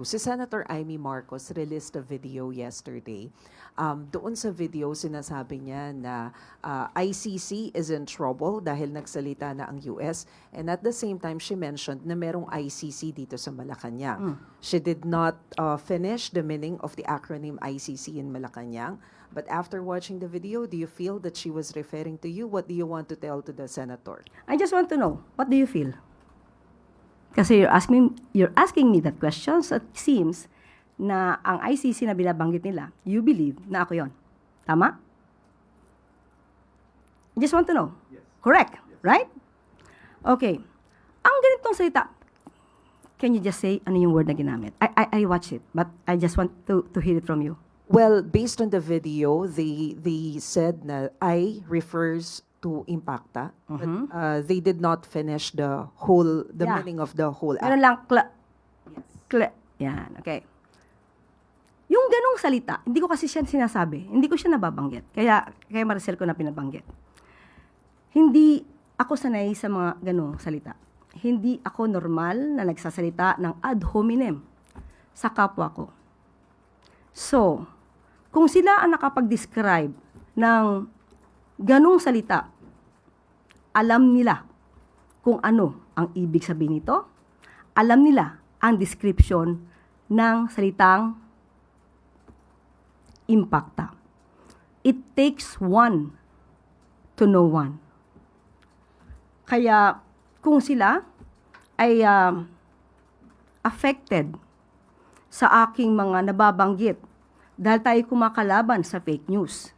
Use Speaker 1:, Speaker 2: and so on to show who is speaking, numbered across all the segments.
Speaker 1: Si Senator Amy Marcos released a video yesterday. Doon sa video, sinasabi niya na ICC is in trouble dahil nagsalita na ang US. And at the same time, she mentioned na merong ICC dito sa Malacanang. She did not finish the meaning of the acronym ICC in Malacanang. But after watching the video, do you feel that she was referring to you? What do you want to tell to the senator?
Speaker 2: I just want to know, what do you feel? Kasi you're asking me that question, so it seems na ang ICC na binabanggit nila, you believe na ako yon. Tama? I just want to know.
Speaker 3: Yes.
Speaker 2: Correct,
Speaker 3: Yes.
Speaker 2: right? Okay. Ang ganitong salita, can you just say ano yung word na ginamit? I watched it, but I just want to hear it from you.
Speaker 1: Well, based on the video, they said na I refers to Impacta, but they did not finish the
Speaker 2: Yeah.
Speaker 1: meaning of the whole
Speaker 2: Meron lang, yan, okay. Yung ganong salita, hindi ko kasi siya sinasabi, hindi ko siya nababanggit. Kaya Maricel ko na pinabanggit. Hindi ako sanay sa mga ganong salita. Hindi ako normal na nagsasalita ng ad hominem sa kapwa ko. So, kung sila ang nakapag-describe ng ganong salita, alam nila kung ano ang ibig sabihin nito, alam nila ang description ng salitang Impacta. It takes one to know one. Kaya kung sila ay affected sa aking mga nababanggit dahil tayo kumakalaban sa fake news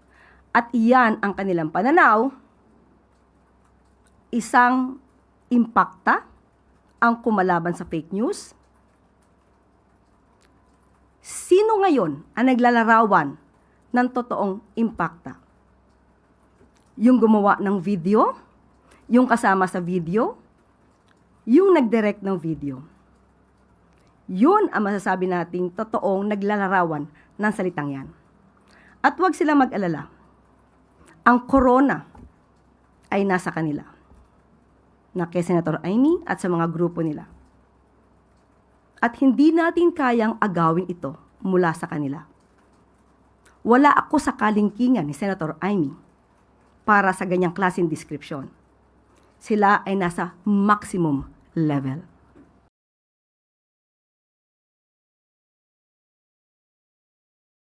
Speaker 2: at iyan ang kanilang pananaw, isang Impacta ang kumalaban sa fake news? Sino ngayon ang naglalarawan ng totoong Impacta? Yung gumawa ng video? Yung kasama sa video? Yung nag-direct ng video? Yun ang masasabi nating totoong naglalarawan ng salitang yan. At huwag sila mag-alala. Ang corona ay nasa kanila, na kay Senator Amy at sa mga grupo nila. At hindi natin kayang agawin ito mula sa kanila. Wala ako sa kalingkingan ni Senator Amy para sa ganyang klaseng description. Sila ay nasa maximum level.